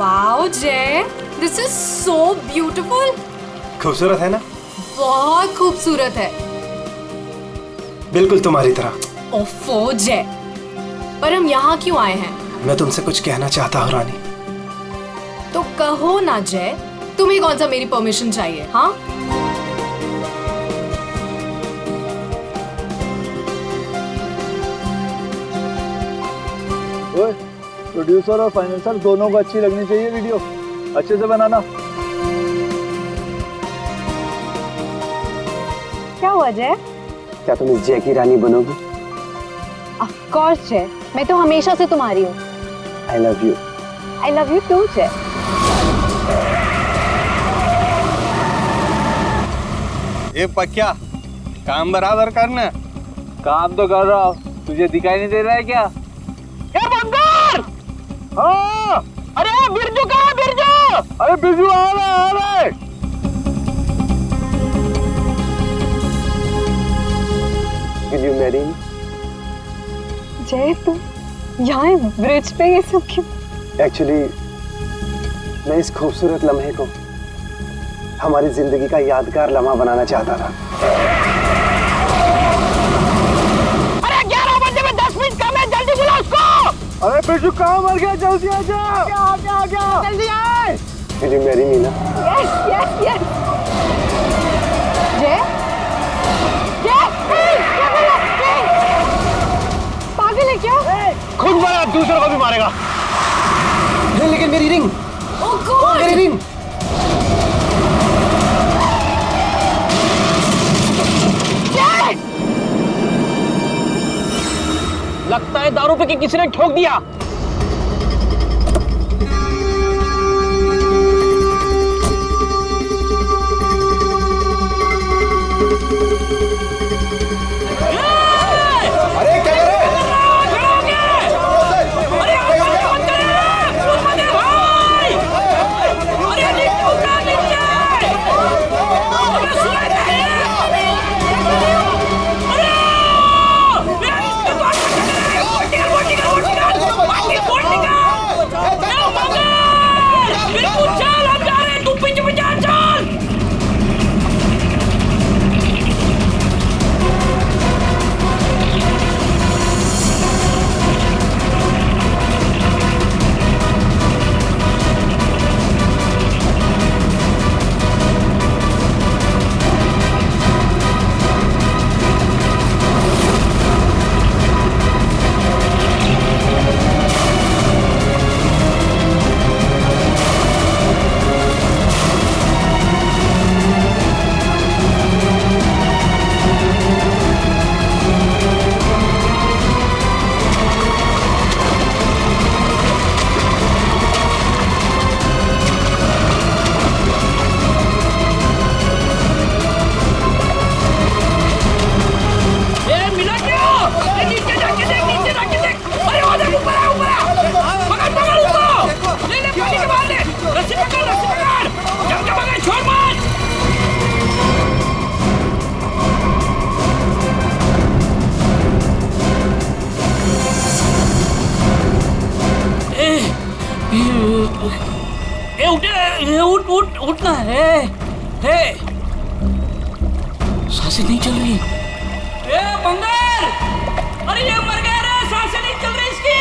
Wow जय, this is so beautiful. खूबसूरत है ना? बहुत खूबसूरत है। बिल्कुल तुम्हारी तरह। ओफो जय, पर हम यहाँ क्यों आए हैं? मैं तुमसे कुछ कहना चाहता हूँ रानी। तो कहो ना जय, तुम्हें कौन सा मेरी परमिशन चाहिए? हाँ, प्रोड्यूसर और फाइनेंसर दोनों को अच्छी लगनी चाहिए वीडियो, अच्छे से बनाना। क्या हुआ जय? क्या तुम इस जय की रानी बनोगी? ऑफ कोर्स जय, मैं तो हमेशा से तुम्हारी हूँ। I love you. I love you too Jai. ये पक्या काम बराबर करना। काम तो कर रहा हूँ, तुझे दिखाई नहीं दे रहा है क्या? ए बंदर! हाँ! अरे बिरजू कहाँ है बिरजू? अरे बिरजू आ रहा है। Will you marry me? जय तुम यहाँ ब्रिज पे ये सब क्यों? एक्चुअली मैं इस खूबसूरत लम्हे को हमारी जिंदगी का यादगार लम्हा बनाना चाहता था। अरे 11 बजे में 10 मिनट कम है, जल्दी बुला उसको। अरे बिरजू कहाँ मर गया? जल्दी आ जा। क्या जल्दी आए। Will you marry me ना? Yes yes yes. जय पागल है क्या? खुद मारा, दूसरों को भी मारेगा। लेकिन मेरी रिंग, मेरी रिंग। लगता है दारू पे किसी ने ठोक दिया। अरे क्या कर रहे हैं? उठना है। सांसें नहीं चल रही। ए बंदर! अरे ये मर गया रे, सांसें नहीं चल रही इसकी।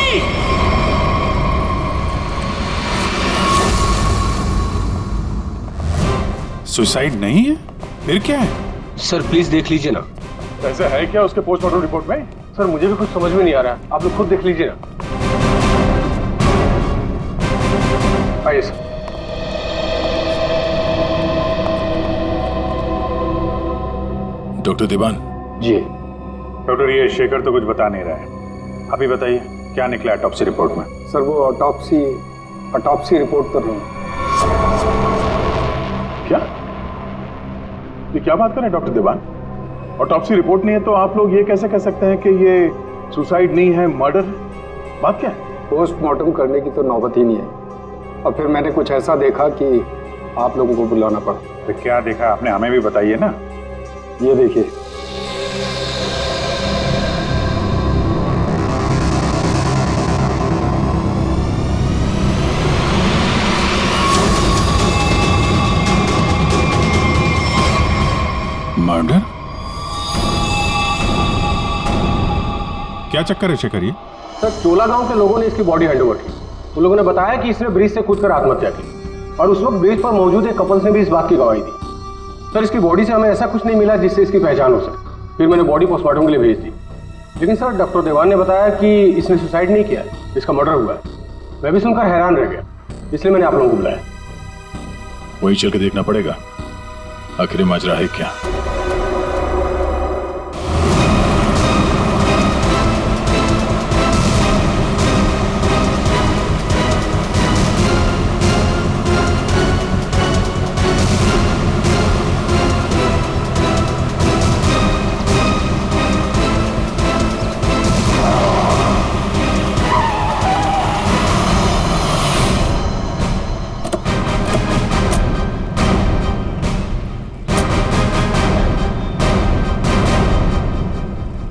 सुसाइड नहीं है, फिर क्या है? सर प्लीज देख लीजिए ना। ऐसा है क्या उसके पोस्टमार्टम रिपोर्ट में? सर मुझे भी कुछ समझ में नहीं आ रहा है, आप लोग खुद देख लीजिए ना। आइए सर। डॉक्टर दीवान जी डॉक्टर, ये शेखर तो कुछ बता नहीं रहा है, अभी बताइए क्या निकला ऑटोप्सी रिपोर्ट में? सर वो ऑटोप्सी रिपोर्ट तो नहीं। क्या? ये क्या बात कर रहे हैं डॉक्टर दीवान? ऑटोप्सी रिपोर्ट नहीं है तो आप लोग ये कैसे कह सकते हैं कि ये सुसाइड नहीं है, मर्डर? बात क्या है? पोस्टमार्टम करने की तो नौबत ही नहीं है, और फिर मैंने कुछ ऐसा देखा कि आप लोगों को बुलाना पड़ा। तो क्या देखा आपने, हमें भी बताइए ना। ये देखिए। क्या चक्कर है शेखर ये? सर, चोला गांव के लोगों ने इसकी बॉडी हैंडओवर की। उन लोगों ने बताया कि इसने ब्रिज से कूदकर आत्महत्या की और उस वक्त ब्रिज पर मौजूद एक कपल्स ने भी इस बात की गवाही दी। सर, इसकी बॉडी से हमें ऐसा कुछ नहीं मिला जिससे इसकी पहचान हो सके। फिर मैंने बॉडी पोस्टमार्टम के लिए भेज दी, लेकिन सर डॉक्टर देवान ने बताया कि इसने सुसाइड नहीं किया, इसका मर्डर हुआ है। मैं भी सुनकर हैरान रह गया, इसलिए मैंने आप लोगों को बुलाया। वही चल के देखना पड़ेगा आखिर ये माजरा है क्या।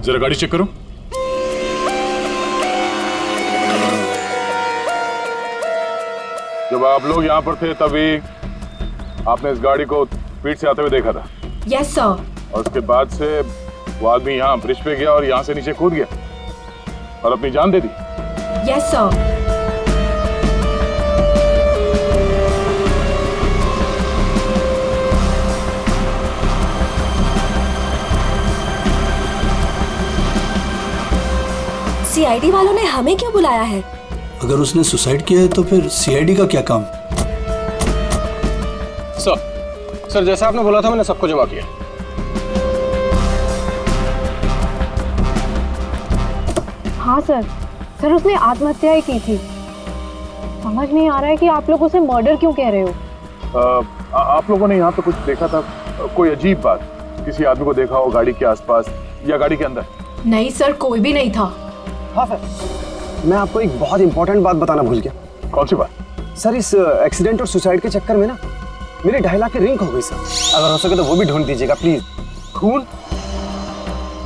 जरा गाड़ी चेक करो। जब आप लोग यहाँ पर थे तभी आपने इस गाड़ी को स्पीड से आते हुए देखा था? Yes sir. और उसके बाद से वो आदमी यहाँ ब्रिज पे गया और यहाँ से नीचे कूद गया और अपनी जान दे दी? Yes sir. सीआईडी वालों ने हमें क्यों बुलाया है? अगर उसने सुसाइड किया है तो फिर सीआईडी का क्या काम? सर जैसा आपने बोला था मैंने सबको जमा किया। हाँ सर उसने आत्महत्या ही की थी। समझ नहीं आ रहा है कि आप लोग उसे मर्डर क्यों कह रहे हो। आप लोगों ने यहाँ पे कुछ देखा था? कोई अजीब बात, किसी आदमी को देखा हो गाड़ी के आसपास या गाड़ी के अंदर? नहीं सर, कोई भी नहीं था। हाँ सर, मैं आपको एक बहुत इंपॉर्टेंट बात बताना भूल गया। कौन सी बात? सर, इस एक्सीडेंट और सुसाइड के चक्कर में ना मेरी 2.5 लाख की रिंग हो गई सर। अगर हो सके तो वो भी ढूंढ दीजिएगा प्लीज। खून?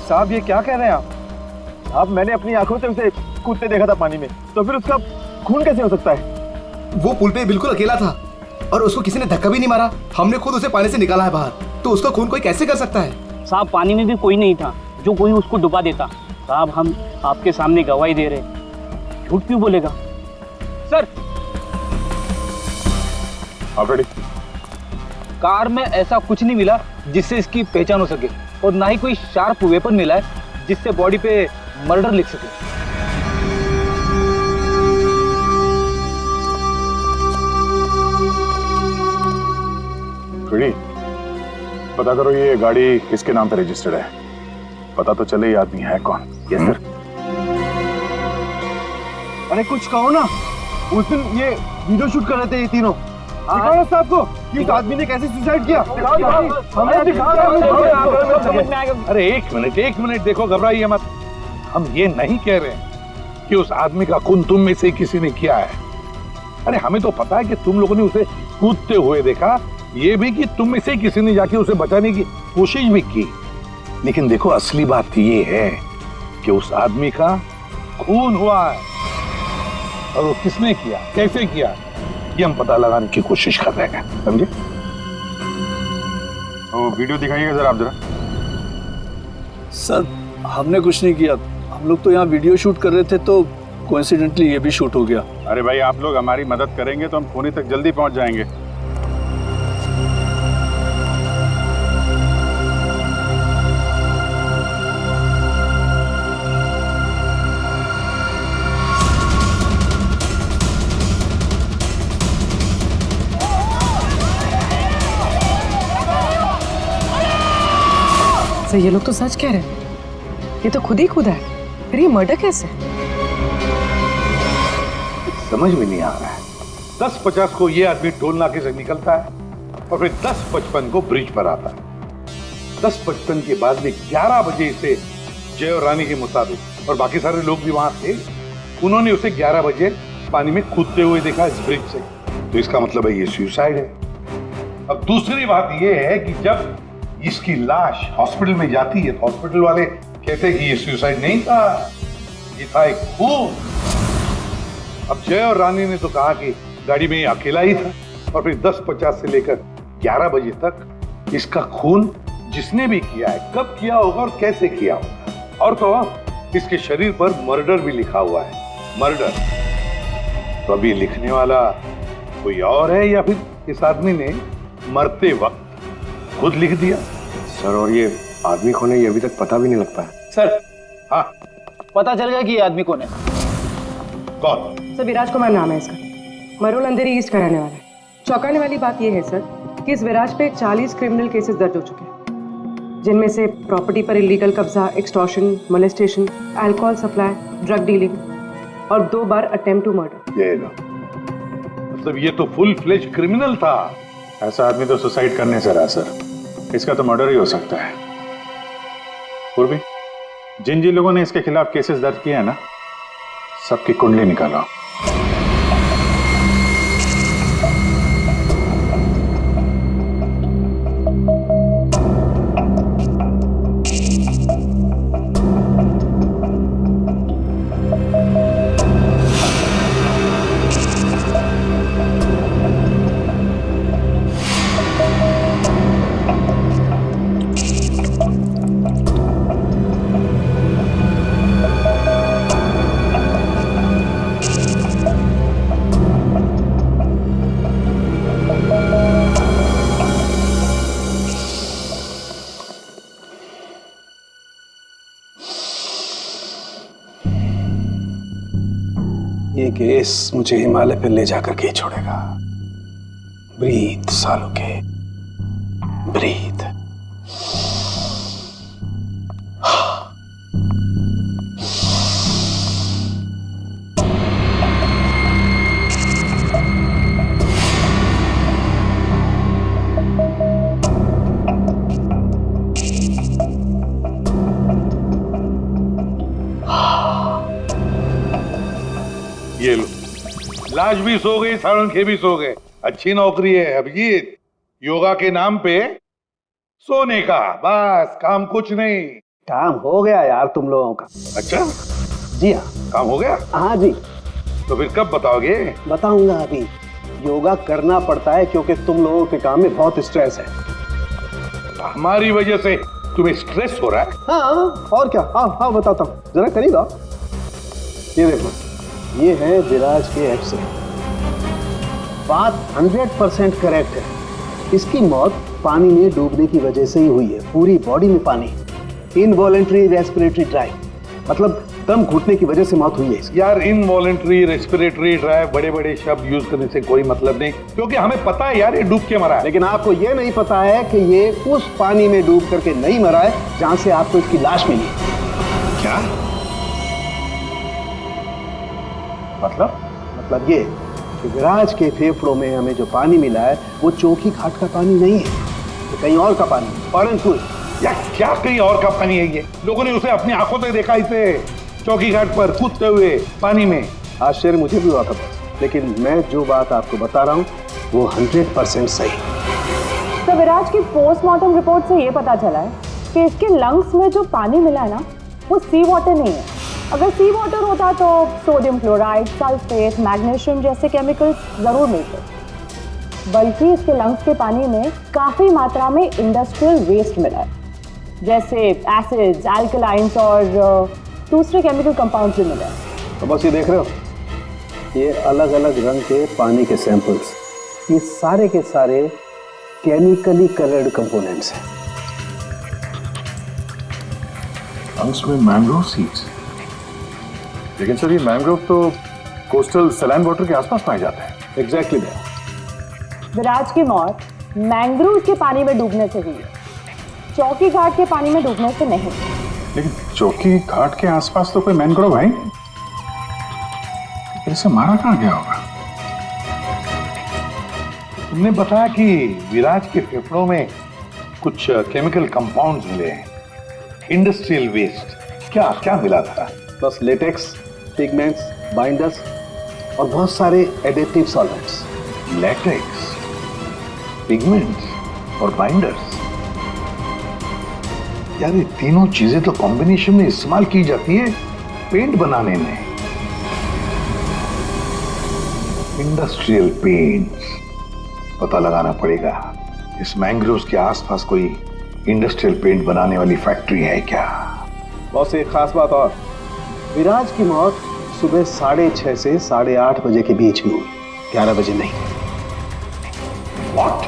साहब ये क्या कह रहे हैं आप? आप मैंने अपनी आंखों से उसे कूदते देखा था पानी में, तो फिर उसका खून कैसे हो सकता है? वो पुल पे बिल्कुल अकेला था और उसको किसी ने धक्का भी नहीं मारा। हमने खुद उसे पानी से निकाला है बाहर, तो उसका खून कोई कैसे कर सकता है? साहब पानी में भी कोई नहीं था जो कोई उसको डुबा देता। साहब हम आपके सामने गवाही दे रहे, झूठ क्यों बोलेगा? सर आप रेडी? कार में ऐसा कुछ नहीं मिला जिससे इसकी पहचान हो सके और ना ही कोई शार्प वेपन मिला है जिससे बॉडी पे मर्डर लिख सके। रेडी? पता करो ये गाड़ी किसके नाम पे रजिस्टर्ड है, पता तो चले ये आदमी है कौन। Yes sir. अरे कुछ कहो ना, उस दिन ये वीडियो शूट कर रहे थे ये तीनों। दिखाओ ना साहब को कि उस आदमी ने कैसे सुसाइड किया। अरे एक मिनट देखो, घबराइए मत। हम ये नहीं कह रहे हैं कि उस आदमी का खून तुम में से किसी ने किया है। अरे हमें तो पता है कि तुम लोगों ने उसे कूदते हुए देखा, ये भी कि तुम में से किसी ने जाके उसे बचाने की कोशिश भी की। लेकिन देखो असली बात ये है कि उस आदमी का खून हुआ है और वो किसने किया, कैसे किया, ये हम पता लगाने की कोशिश कर रहे हैं, समझे? वो वीडियो दिखाइएगा जरा आप जरा। सर हमने कुछ नहीं किया, हम लोग तो यहाँ वीडियो शूट कर रहे थे तो कोइंसिडेंटली ये भी शूट हो गया। अरे भाई आप लोग हमारी मदद करेंगे तो हम खूनी तक जल्दी पहुंच जाएंगे। सर ये लोग तो सच कह रहे हैं, ये तो खुद ही खुदा है, फिर ये मर्डर कैसे? समझ में नहीं आ रहा है। 10:50 को ये आदमी टोल नाके से निकलता है और फिर 10:55 को ब्रिज पर आता है। 10:55 के बाद में 11 बजे से जय और रानी के मुताबिक, और बाकी सारे लोग भी वहां थे, उन्होंने उसे 11 बजे पानी में कूदते हुए देखा इस ब्रिज से। तो इसका मतलब है ये सुसाइड है। अब दूसरी बात ये है कि जब इसकी लाश हॉस्पिटल में जाती है तो हॉस्पिटल वाले कहते हैं कि ये सुसाइड नहीं था, ये था एक खून। अब जय और रानी ने तो कहा कि गाड़ी में अकेला ही था, और फिर 10:50 से लेकर 11 बजे तक इसका खून जिसने भी किया है, कब किया होगा और कैसे किया होगा। और तो इसके शरीर पर मर्डर भी लिखा हुआ है, मर्डर। तो अब ये लिखने वाला कोई और है या फिर इस आदमी ने मरते वक्त खुद लिख दिया? सर, और ये आदमी कौन है ये अभी तक पता भी नहीं लग पाया। सर, हाँ, पता चल गया कि ये आदमी कौन है। कौन? सर, विराज कुमार नाम है इसका। मरोल अंधेरी ईस्ट का रहने वाला है। चौंकाने वाली बात यह है सर कि इस विराज पे 40 क्रिमिनल केसेस दर्ज हो चुके हैं, जिनमें से प्रॉपर्टी पर इलीगल कब्जा, extortion, molestation, alcohol supply, drug dealing और 2 बार अटेम्प्ट टू मर्डर। ये लो, मतलब ये तो फुल फ्लेज क्रिमिनल था। ऐसा आदमी तो सुसाइड करने से रहा सर, इसका तो मर्डर ही हो सकता है। पूर्वी, जिन जिन लोगों ने इसके खिलाफ केसेस दर्ज किए हैं ना, सबकी कुंडली निकालो। ये केस मुझे हिमालय पे ले जाकर के छोड़ेगा। ब्रीथ सालों के, ब्रीथ। ये लो, लाश भी सो गई, साळुंखे भी सो गए। अच्छी नौकरी है अभिजीत, योगा के नाम पे सोने का, बस काम कुछ नहीं। काम हो गया यार तुम लोगों का। अच्छा, जी हाँ, काम हो गया? हाँ जी। तो फिर कब बताओगे? बताऊंगा अभी। योगा करना पड़ता है क्योंकि तुम लोगों के काम में बहुत स्ट्रेस है। हमारी वजह से तुम्हें स्ट्रेस हो रहा है? हाँ, और क्या। हाँ हाँ, बताता हूँ, जरा करीब आओ। ये देखो, ये है विराज के एक्स-रे। बात 100% करेक्ट है। इसकी मौत पानी में डूबने की वजह से ही हुई है। पूरी बॉडी में पानी, इनवॉलेंट्री रेस्पिरेटरी ड्राइव, मतलब दम घुटने की वजह से मौत हुई है इसकी। यार, इनवॉलेंट्री रेस्पिरेटरी ड्राइव बड़े बड़े शब्द यूज करने से कोई मतलब नहीं, क्योंकि हमें पता है यार ये डूब के मरा है। लेकिन आपको ये नहीं पता है कि ये उस पानी में डूब करके नहीं मरा है जहां से आपको इसकी लाश मिली। क्या मतलब ये कि विराज के फेफड़ों में हमें जो पानी मिला है वो चौकी घाट का पानी नहीं है, तो कहीं और का पानी, परंतु यार क्या कहीं और का पानी है? ये लोगों ने उसे अपनी आंखों से देखा, इसे चौकी घाट पर कूदते हुए पानी में। आश्चर्य मुझे भी हुआ था, लेकिन मैं जो बात आपको बता रहा हूँ वो 100% सही। तो विराज की पोस्टमार्टम रिपोर्ट से ये पता चला है कि इसके लंग्स में जो पानी मिला है ना, वो सी वाटर नहीं है। अगर सी वाटर होता तो सोडियम क्लोराइड, सल्फेट, मैग्नीशियम जैसे केमिकल्स जरूर मिलते, बल्कि इसके लंग्स के पानी में काफी मात्रा में इंडस्ट्रियल वेस्ट मिला है, जैसे एसिड्स, अल्कलाइंस और दूसरे केमिकल कंपाउंड्स भी मिले हैं। तो बस ये देख रहे हो, ये अलग अलग रंग के पानी के सैंपल्स, ये सारे के सारे केमिकली कलर्ड कंपोनेंट्स हैं। लंग्स में मैंग्रोव सीड्स, लेकिन सर ये मैंग्रोव तो कोस्टल सैलाइन वाटर के आसपास पाए जाते हैं। एग्जैक्टली। विराज की मौत मैंग्रोव के पानी में डूबने से हुई है, चौकी घाट के पानी में डूबने से नहीं। लेकिन चौकी घाट के आसपास तो कोई मैंग्रोव है ही नहीं, इसे मारा कहाँ गया होगा? तुमने बताया कि विराज के फेफड़ों में कुछ केमिकल कंपाउंड्स मिले हैं, इंडस्ट्रियल वेस्ट। क्या क्या मिला था? बस लेटेक्स, पिगमेंट्स, बाइंडर्स और बहुत सारे एडिटिव सॉल्वेंट्स। लेटेक्स, पिगमेंट्स और बाइंडर्स, यार ये तीनों चीजें तो कॉम्बिनेशन में इस्तेमाल की जाती है पेंट बनाने में। इंडस्ट्रियल पेंट्स, पता लगाना पड़ेगा इस मैंग्रोव्स के आसपास कोई इंडस्ट्रियल पेंट बनाने वाली फैक्ट्री है क्या? बस एक खास बात और, विराज की मौत सुबह 6:30 से 8:30 बजे के बीच में हुई, 11 बजे नहीं। What?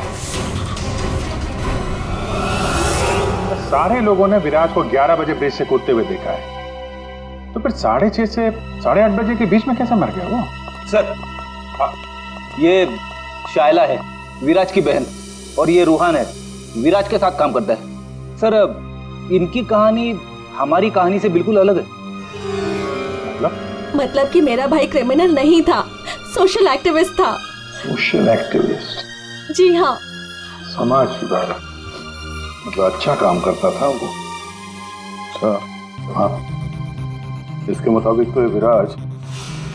सारे लोगों ने विराज को 11 बजे ब्रिज से कूदते हुए देखा है, तो फिर 6:30 से 8:30 बजे के बीच में कैसे मर गया वो? सर ये शायला है, विराज की बहन, और ये रूहान है, विराज के साथ काम करता है। सर इनकी कहानी हमारी कहानी से बिल्कुल अलग है। मतलब कि मेरा भाई क्रिमिनल नहीं था, सोशल एक्टिविस्ट था। Social activist? जी हाँ। समाज सुधारक, मतलब अच्छा काम करता था वो। अच्छा, हाँ। इसके मुताबिक तो ये विराज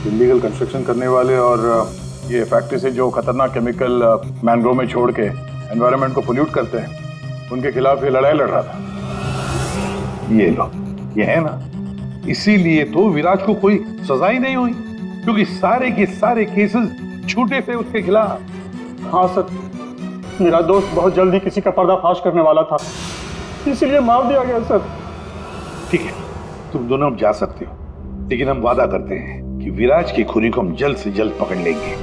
इलीगल कंस्ट्रक्शन करने वाले और ये फैक्ट्री से जो खतरनाक केमिकल मैंग्रोव में छोड़ के एनवायरनमेंट को पोल्यूट करते हैं, उनके खिलाफ ये लड़ाई लड़ रहा था। ये लो, ये है ना, इसीलिए तो विराज को कोई सजा ही नहीं हुई, क्योंकि सारे के सारे केसेस झूठे थे उसके खिलाफ। हाँ सर, मेरा दोस्त बहुत जल्दी किसी का पर्दाफाश करने वाला था, इसीलिए मार दिया गया सर। ठीक है, तुम दोनों अब जा सकते हो, लेकिन हम वादा करते हैं कि विराज के खूनी को हम जल्द से जल्द पकड़ लेंगे।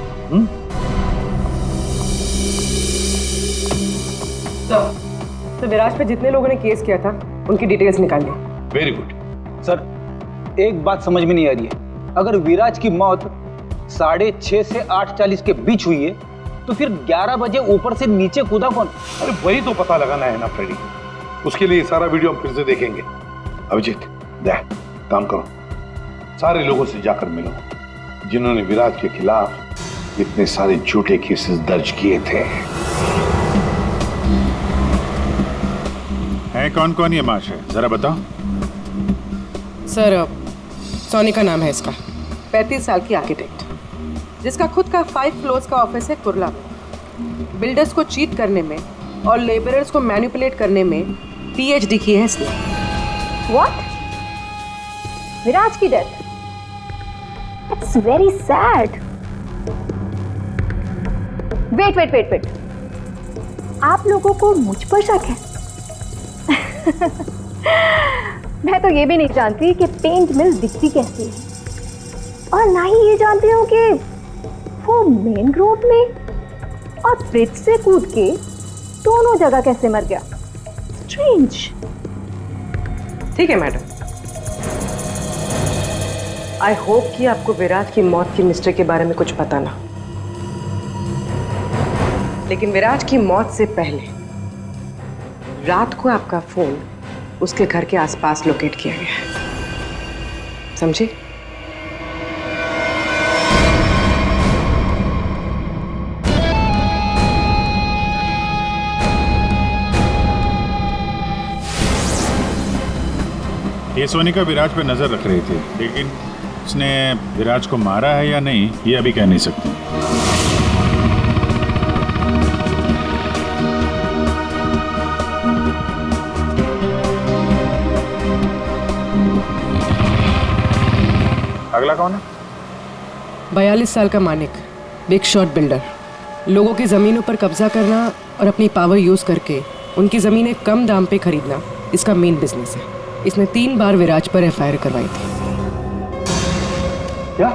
तो विराज पे जितने लोगों ने केस किया था उनकी डिटेल्स निकाल ली। Very good. सर एक बात समझ में नहीं आ रही है, अगर विराज की मौत 6:30 से 8:40 के बीच हुई है, तो फिर 11 बजे ऊपर से नीचे कूदा कौन? अरे वही तो पता लगाना है ना फ्रेडी, उसके लिए सारा वीडियो हम फिर से देखेंगे। अभिजीत, दे काम करो, सारे लोगों से जाकर मिलो जिन्होंने विराज के खिलाफ इतने सारे झूठे केसेस दर्ज किए थे। है कौन कौन ये माश है, जरा बताओ। सर सोनी का नाम है इसका, 35 साल की आर्किटेक्ट, जिसका खुद का 5 फ्लोर्स का ऑफिस है कुर्ला में। बिल्डर्स को चीट करने में और लेबरर्स को मैनिपुलेट करने में PhD की है इसने। व्हाट? विराज की death? It's very sad. Wait, आप लोगों को मुझ पर शक है? मैं तो ये भी नहीं जानती कि पेंट मिल दिखती कैसी है, और ना ही ये जानती हूँ कि वो मेन रोड में और ब्रिज से कूद के दोनों जगह कैसे मर गया। स्ट्रेंज। ठीक है मैडम, आई होप कि आपको विराज की मौत की मिस्ट्री के बारे में कुछ पता ना, लेकिन विराज की मौत से पहले रात को आपका फोन उसके घर के आसपास लोकेट किया गया है, समझे? ये सोनिका विराज पे नजर रख रही थी, लेकिन उसने विराज को मारा है या नहीं ये अभी कह नहीं सकती। अगला कौन है? 42 साल का मानिक, बिग शॉट बिल्डर। लोगों की जमीनों पर कब्जा करना और अपनी पावर यूज करके उनकी जमीनें कम दाम पे खरीदना इसका मेन बिजनेस है। इसने 3 बार विराज पर FIR करवाई थी। क्या?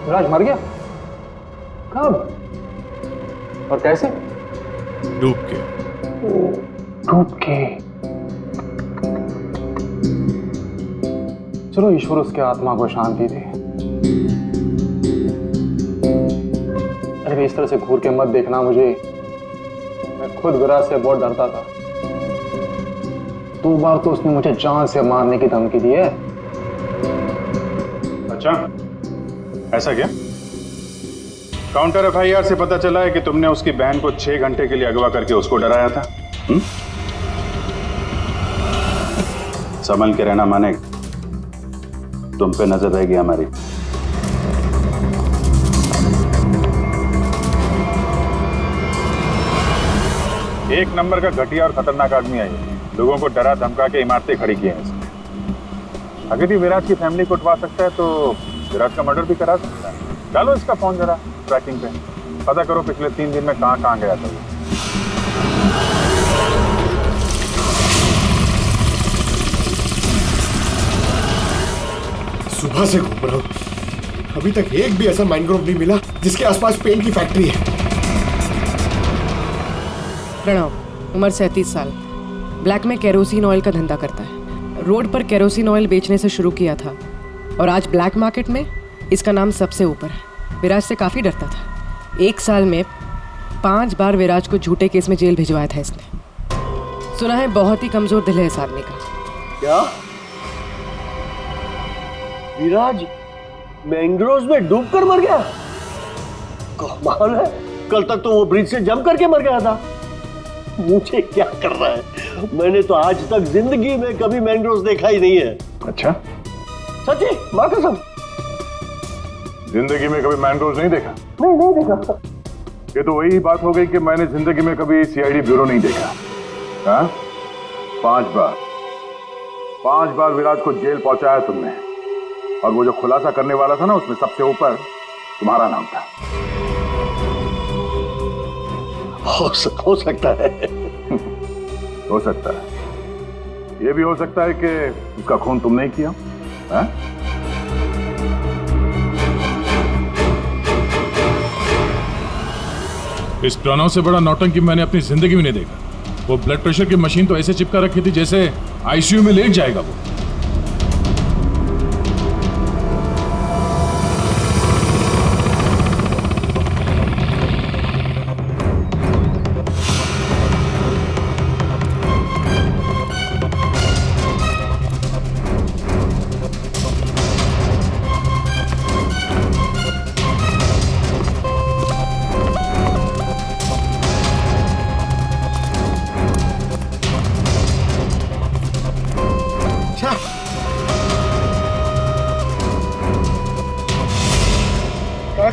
विराज मर गया? कब और कैसे? डूब के। डूब के? चलो ईश्वर उसके आत्मा को शांति दे। अरे इस तरह से घूर के मत देखना मुझे, मैं खुद विराज से बहुत डरता था। 2 बार तो उसने मुझे जान से मारने की धमकी दी है। अच्छा, ऐसा क्या? काउंटर FIR से पता चला है कि तुमने उसकी बहन को 6 घंटे के लिए अगवा करके उसको डराया था। संभल के रहना माने, तुम पे नजर रहेगी हमारी। एक नंबर का घटिया और खतरनाक आदमी है ये। लोगों को डरा धमका के इमारतें खड़ी की हैं इसने। अगर ये विराज की फैमिली को उठवा सकता है तो विराज का मर्डर भी करा सकता है। डालो इसका फोन जरा ट्रैकिंग पे, पता करो पिछले 3 दिन में कहां गया था वो। सुबह से घूम रहा हूँ, अभी तक एक भी ऐसा मैनग्रोव नहीं मिला जिसके आसपास पेंट की फैक्ट्री है। प्रणव, उम्र 37 साल, ब्लैक में केरोसिन ऑयल का धंधा करता है। रोड पर केरोसिन ऑयल बेचने से शुरू किया था और आज ब्लैक मार्केट में इसका नाम सबसे ऊपर है। विराज से काफ़ी डरता था। 1 साल में 5 बार विराज को झूठे केस में जेल भिजवाया था इसने। सुना है बहुत ही कमजोर दिल है इस आदमी का। क्या विराज मैंग्रोव्स में डूबकर मर गया? कमाल है, कल तक तो वो ब्रिज से जंप करके मर गया था। मुझे क्या कर रहा है, मैंने तो आज तक जिंदगी में कभी मैंग्रोव्स देखा ही नहीं है। अच्छा, सच्ची माँ कसम, जिंदगी में कभी मैंग्रोव्स नहीं देखा? नहीं देखा। ये तो वही बात हो गई कि मैंने जिंदगी में कभी सीआईडी ब्यूरो नहीं देखा। हाँ? 5 बार विराज को जेल पहुंचाया तुमने, और वो जो खुलासा करने वाला था ना, उसमें सबसे ऊपर तुम्हारा नाम था। हो सकता है। हो सकता है, ये भी हो सकता है कि उसका खून तुमने ही किया। हाँ? इस प्रणव से बड़ा नौटंकी मैंने अपनी जिंदगी में नहीं देखा। वो ब्लड प्रेशर की मशीन तो ऐसे चिपका रखी थी जैसे आईसीयू में लेट जाएगा वो।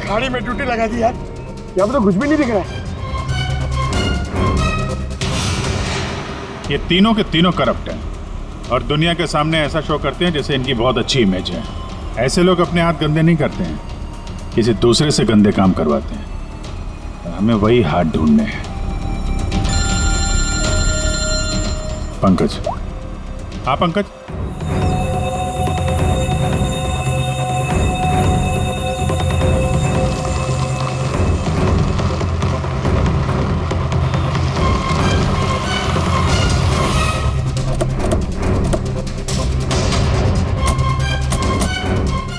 खाड़ी में ड्यूटी लगा दी यार, यहाँ पे तो कुछ भी नहीं दिख रहा है। ये तीनों के तीनों करप्ट हैं और दुनिया के सामने ऐसा शो करते हैं जैसे इनकी बहुत अच्छी इमेज है। ऐसे लोग अपने हाथ गंदे नहीं करते हैं, किसी दूसरे से गंदे काम करवाते हैं। हमें वही हाथ ढूंढने हैं। पंकज। हाँ पंकज।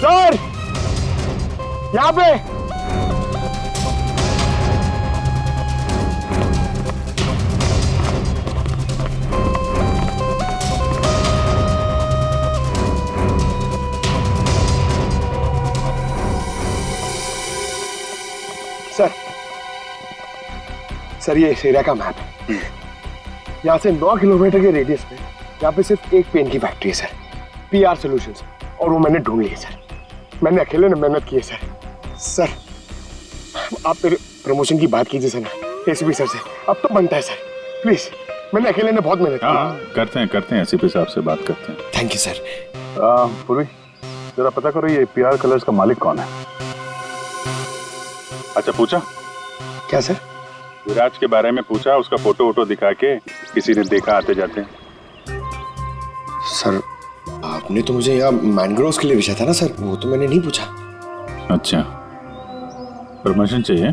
सर, यहाँ पे सर ये इस एरिया का मैप है। यहाँ से 9 किलोमीटर के रेडियस में यहाँ पे सिर्फ एक पेन की फैक्ट्री है सर, PR सॉल्यूशंस, और वो मैंने ढूंढ ली है सर। मैंने अकेले ने मेहनत की है सर। सर आप मेरे प्रमोशन की बात कीजिए सर ना एसीपी सर से, अब तो बनता है सर, प्लीज। मैंने अकेले ने बहुत मेहनत की। करते हैं एसीपी साहब से बात करते हैं। Thank you sir. पूर्वी जरा पता करो ये PR कलर्स का मालिक कौन है। अच्छा पूछा क्या सर? विराज के बारे में पूछा, उसका फोटो वोटो दिखा के किसी ने देखा आते जाते? सर आपने तो मुझे यहाँ मैनग्रोव्स के लिए पूछा था ना सर, वो तो मैंने नहीं पूछा। अच्छा, प्रमोशन चाहिए?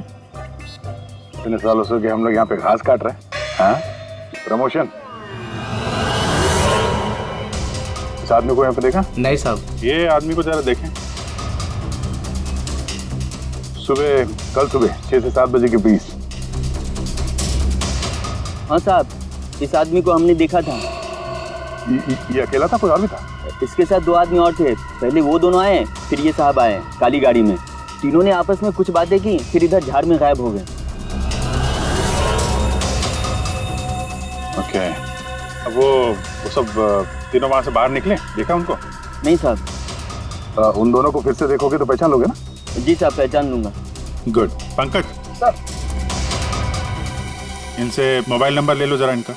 इतने सालों से कि हम लोग यहाँ पे घास काट रहे हैं। हाँ? प्रमोशन? इस आदमी को यहाँ पे देखा? नहीं साहब। ये आदमी को जरा देखें। कल सुबह 6 से 7 बजे के बीच। हाँ साहब, इस आदमी को हमने देखा था। ये अकेला था, कोई और भी था? इसके साथ 2 आदमी और थे। पहले वो दोनों आए, फिर ये साहब आए काली गाड़ी में। तीनों ने आपस में कुछ बातें की, फिर इधर झाड़ में गायब हो गए। ओके, अब वो सब तीनों वहां से बाहर निकले, देखा उनको? नहीं साहब। उन दोनों को फिर से देखोगे तो पहचान लोगे ना? जी साहब, पहचान लूंगा। गुड। पंकज सर, इनसे मोबाइल नंबर ले लो जरा इनका।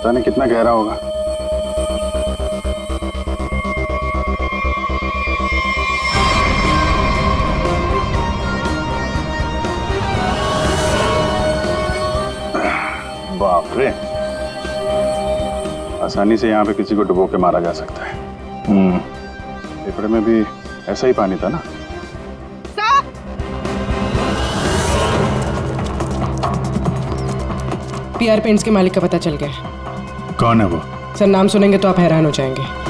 पता नहीं कितना गहरा होगा। बाप रे, आसानी से यहाँ पे किसी को डुबो के मारा जा सकता है। पेपरे में भी ऐसा ही पानी था ना। पीआर पेंट्स के मालिक का पता चल गया। कौन है वो? सर नाम सुनेंगे तो आप हैरान हो जाएंगे।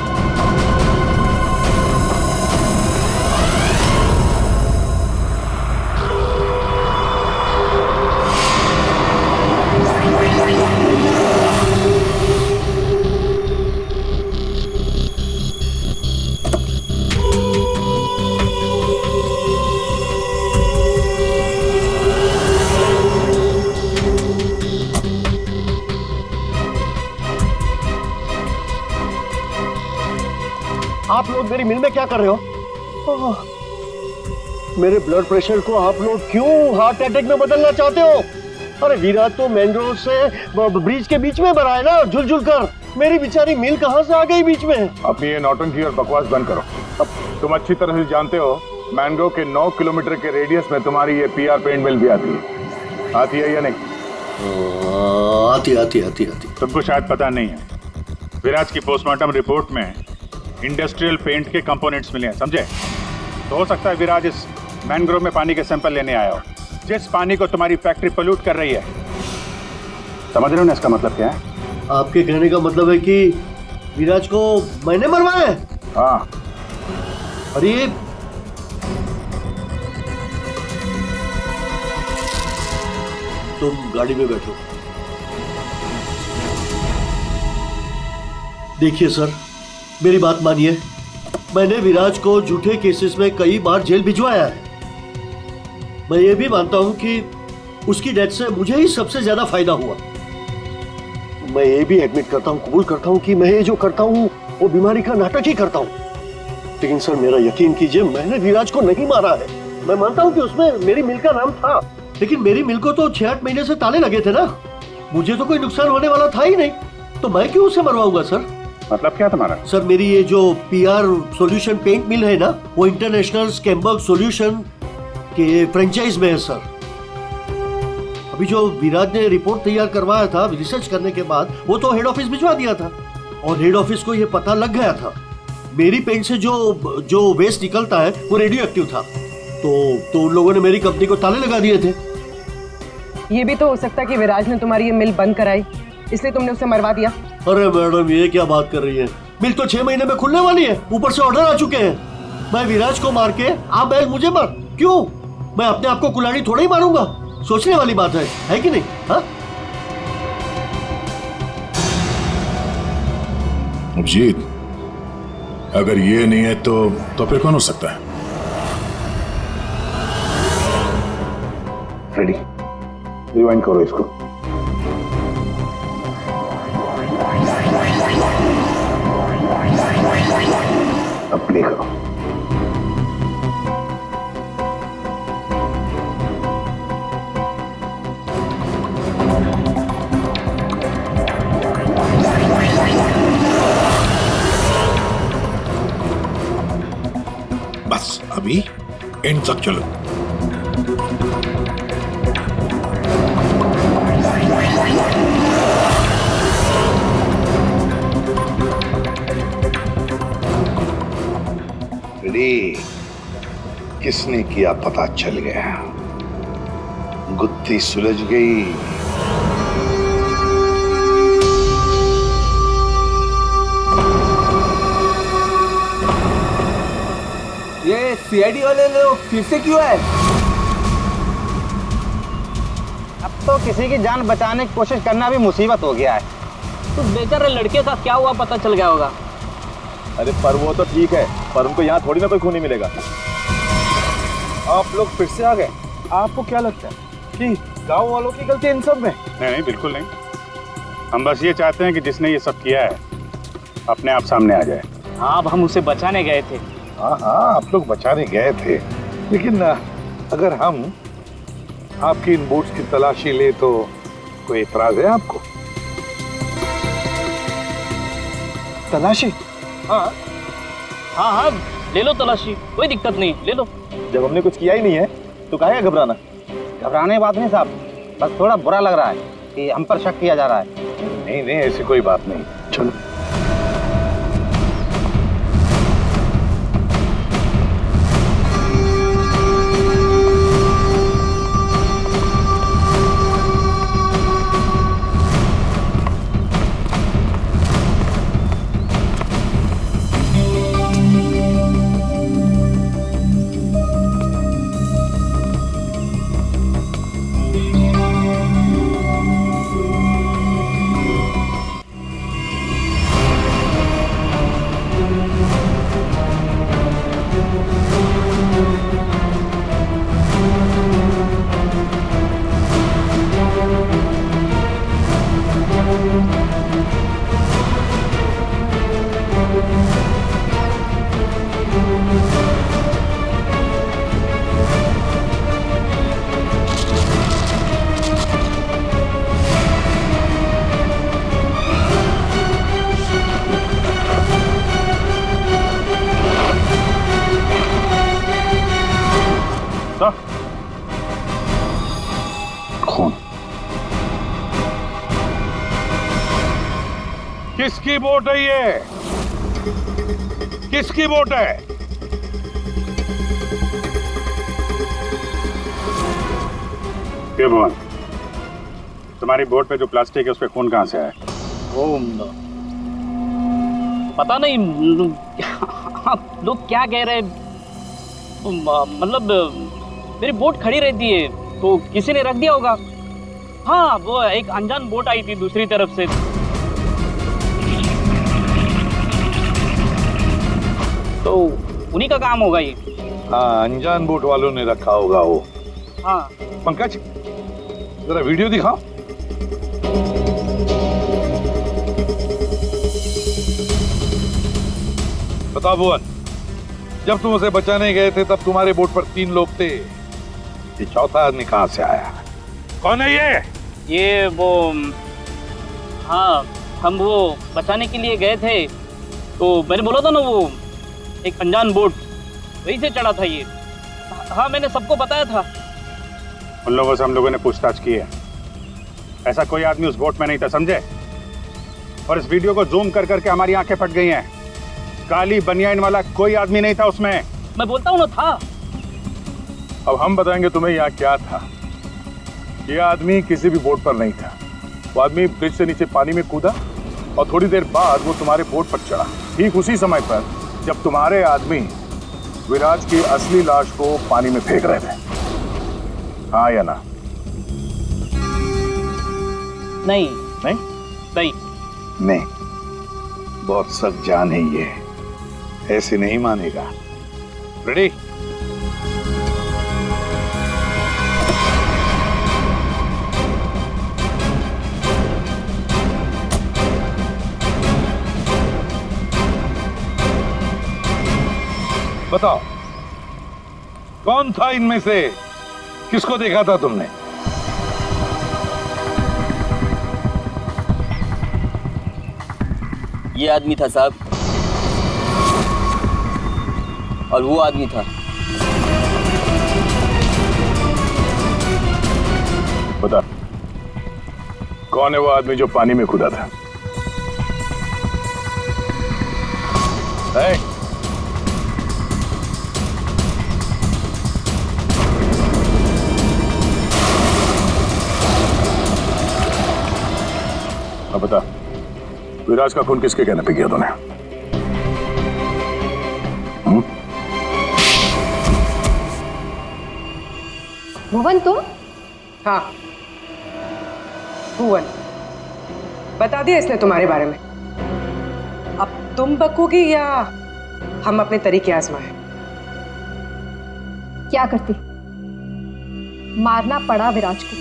आप लोग मेरी मिल में क्या कर रहे हो? मेरे ब्लड प्रेशर को आप लोग क्यों हार्ट अटैक में बदलना चाहते हो? अरे विराज तो मैंग्रोव से ब्रिज के बीच में बना है ना, झुल कर। मेरी बेचारी मिल कहां से आ गई बीच में? अपनी ये नौटंकी और बकवास बंद करो। अब तुम अच्छी तरह से जानते हो मैंग्रोव के 9 किलोमीटर के रेडियस में तुम्हारी ये पीआर पेंट मिल भी आती है। आती है या नहीं? आती। तुमको शायद पता नहीं है, विराज की पोस्टमार्टम रिपोर्ट में इंडस्ट्रियल पेंट के कंपोनेंट्स मिले हैं, समझे? तो हो सकता है विराज इस मैंग्रोव में पानी के सैंपल लेने आया हो, जिस पानी को तुम्हारी फैक्ट्री पोल्यूट कर रही है। समझ रहे हो ना इसका मतलब क्या है? आपके कहने का मतलब है कि विराज को मैंने मरवाया है? हाँ। अरे तुम गाड़ी में बैठो। देखिए सर, मेरी बात मानिए, मैंने विराज को झूठे केसेस में कई बार जेल भिजवाया है। मैं ये भी मानता हूं कि उसकी डेथ से मुझे ही सबसे ज्यादा फायदा हुआ। मैं ये भी एडमिट करता हूं, कबूल करता हूं कि मैं ये जो करता हूं वो बीमारी का नाटक ही करता हूं। लेकिन सर मेरा यकीन कीजिए, मैंने विराज को नहीं मारा है। मैं मानता हूं कि उसमें मेरी मिल का नाम था, लेकिन मेरी मिल को तो 6-8 महीने से ताले लगे थे ना। मुझे तो कोई नुकसान होने वाला था ही नहीं, तो मैं क्यों उसे मरवाऊंगा सर? मतलब क्या तुम्हारा? सर मेरी ये जो पीआर सॉल्यूशन पेंट मिल है ना, वो इंटरनेशनल स्कैम्बर्ग सॉल्यूशन के फ्रेंचाइज में है सर। अभी जो विराज ने रिपोर्ट तैयार करवाया था रिसर्च करने के बाद, वो तो हेड ऑफिस भिजवा दिया था और हेड ऑफिस को ये पता लग गया था मेरी पेंट से जो वेस्ट निकलता है वो रेडियो एक्टिव था। तो उन लोगों ने मेरी कंपनी को ताले लगा दिए थे। ये भी तो हो सकता है कि विराज ने तुम्हारी ये मिल बंद कराई, इसलिए तुमने उसे मरवा दिया। अरे मैडम, ये क्या बात कर रही है? मिल तो 6 महीने में खुलने वाली है, ऊपर से ऑर्डर आ चुके हैं। मैं विराज को मार के आप बैल मुझे मार, क्यों? मैं अपने आप को कुल्हाड़ी थोड़ा ही मारूंगा। सोचने वाली बात है कि नहीं? हाँ अभिजीत, अगर ये नहीं है तो फिर कौन हो सकता है? रेडी, रिवाइंड करो इसको। अब प्ले करो। बस अभी एंड तक चलो। किसने किया पता चल गया, गुत्थी सुलझ गई। ये सीआईडी वाले लोग फिर से क्यों आए? अब तो किसी की जान बचाने की कोशिश करना भी मुसीबत हो गया है। तो बेचारे लड़के का क्या हुआ पता चल गया होगा। अरे पर वो तो ठीक है, पर उनको यहाँ थोड़ी ना कोई खून नहीं मिलेगा। आप लोग फिर से आ गए। आपको क्या लगता है कि गांव वालों की गलती इन सब में? नहीं, बिल्कुल नहीं। हम बस ये चाहते हैं कि जिसने ये सब किया है अपने आप सामने आ जाए। हाँ, अब हम उसे बचाने गए थे। हाँ, आप लोग बचाने गए थे, लेकिन अगर हम आपकी इन बूट्स की तलाशी ले तो कोई एतराज है आपको? तलाशी? हाँ हाँ हाँ, ले लो तलाशी, कोई दिक्कत नहीं, ले लो। जब हमने कुछ किया ही नहीं है तो काहे घबराना? घबराने बात नहीं साहब, बस थोड़ा बुरा लग रहा है कि हम पर शक किया जा रहा है। नहीं नहीं, ऐसी कोई बात नहीं। चलो। खून किसकी वोट है ये? किसकी वोट है? क्यों भवन, तुम्हारी बोर्ड पे जो प्लास्टिक है उस पे खून कहाँ से आया? वो पता नहीं, आप लोग क्या कह रहे, मतलब मेरी बोट खड़ी रहती है तो किसी ने रख दिया होगा। हाँ, वो एक अनजान बोट आई थी दूसरी तरफ से, तो उन्हीं का काम होगा ये। हाँ, अनजान बोट वालों ने रखा होगा वो। हाँ पंकज, जरा वीडियो दिखाओ। बताओ भुवन, जब तुम उसे बचाने गए थे तब तुम्हारे बोट पर 3 लोग थे, ये चौथा आदमी कहाँ से आया? कौन है ये? ये वो, हाँ, हम वो बचाने के लिए गए थे तो मैंने बोला था ना, वो एक अनजान बोट, वहीं से चढ़ा था ये। हाँ, मैंने सबको बताया था। उन लोगों से हम लोगों ने पूछताछ की है, ऐसा कोई आदमी उस बोट में नहीं था, समझे? और इस वीडियो को जूम कर करके हमारी आंखें फट गई हैं। काली बनियान वाला कोई आदमी नहीं था उसमें। मैं बोलता हूँ ना, था। अब हम बताएंगे तुम्हें यहाँ क्या था। ये आदमी किसी भी बोट पर नहीं था। वो आदमी ब्रिज से नीचे पानी में कूदा और थोड़ी देर बाद वो तुम्हारे बोट पर चढ़ा, ठीक उसी समय पर जब तुम्हारे आदमी विराज की असली लाश को पानी में फेंक रहे थे। हाँ या ना? नहीं नहीं नहीं नहीं, बहुत सख्त जान है ये, ऐसे नहीं मानेगा। रेडी? बताओ, कौन था इनमें से? किसको देखा था तुमने? ये आदमी था साहब, और वो आदमी था। बता, कौन है वो आदमी जो पानी में कूदा था? है? अब बता, विराज का खून किसके कहने पे किया तूने? भुवन, तुम? हाँ, भुवन, बता दिया इसने तुम्हारे बारे में। अब तुम बकोगी या हम अपने तरीके आजमाएं? क्या करती? मारना पड़ा विराज को।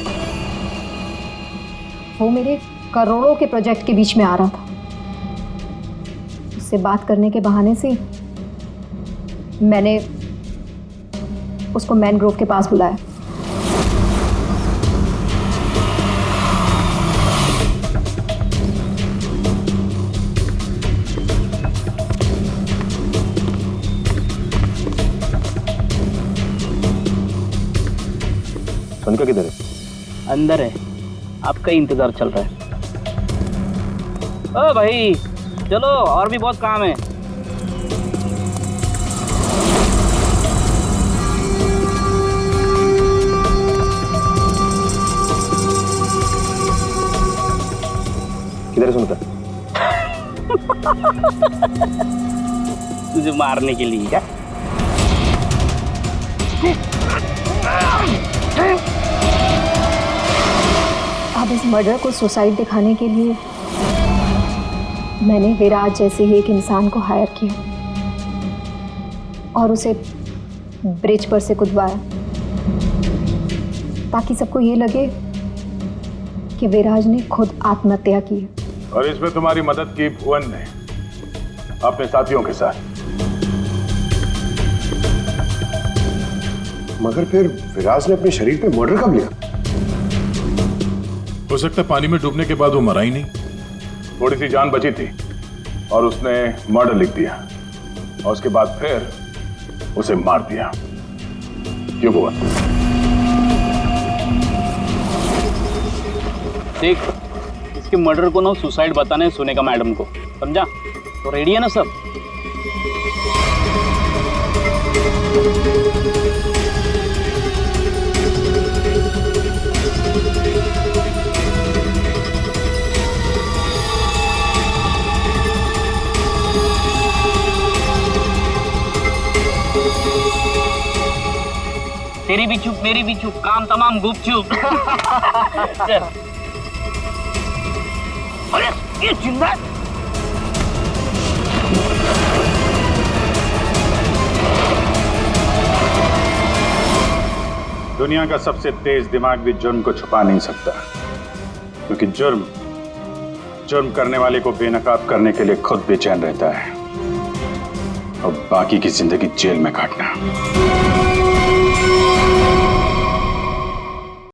वो मेरे करोड़ों के प्रोजेक्ट के बीच में आ रहा था। उससे बात करने के बहाने से मैंने उसको मैनग्रोव के पास बुलाया। अनका किधर है? अंदर है, आपका ही इंतजार चल रहा है। ओ भाई चलो, और भी बहुत काम है। किधर है सुनता? तुझे मारने के लिए क्या? अब इस मर्डर को सुसाइड दिखाने के लिए मैंने विराज जैसे ही एक इंसान को हायर किया और उसे ब्रिज पर से कूदवाया ताकि सबको ये लगे कि विराज ने खुद आत्महत्या की है। और इसमें तुम्हारी मदद की भुवन ने अपने साथियों के साथ। मगर फिर विराज ने अपने शरीर पे मर्डर कब लिया? हो सकता है पानी में डूबने के बाद वो मरा ही नहीं। थोड़ी सी जान बची थी और उसने मर्डर लिख दिया और उसके बाद फिर उसे मार दिया। क्यों हुआ? देख, इसके मर्डर को ना सुसाइड बताने सुने का मैडम को, समझा? तो रेडी है ना सब? तेरी भी चुप मेरी भी चुप, काम तमाम गुपचुप। चल। अरे ये जिंदा दुनिया का सबसे तेज दिमाग भी जुर्म को छुपा नहीं सकता, क्योंकि जुर्म करने वाले को बेनकाब करने के लिए खुद बेचैन रहता है और बाकी की जिंदगी जेल में काटना।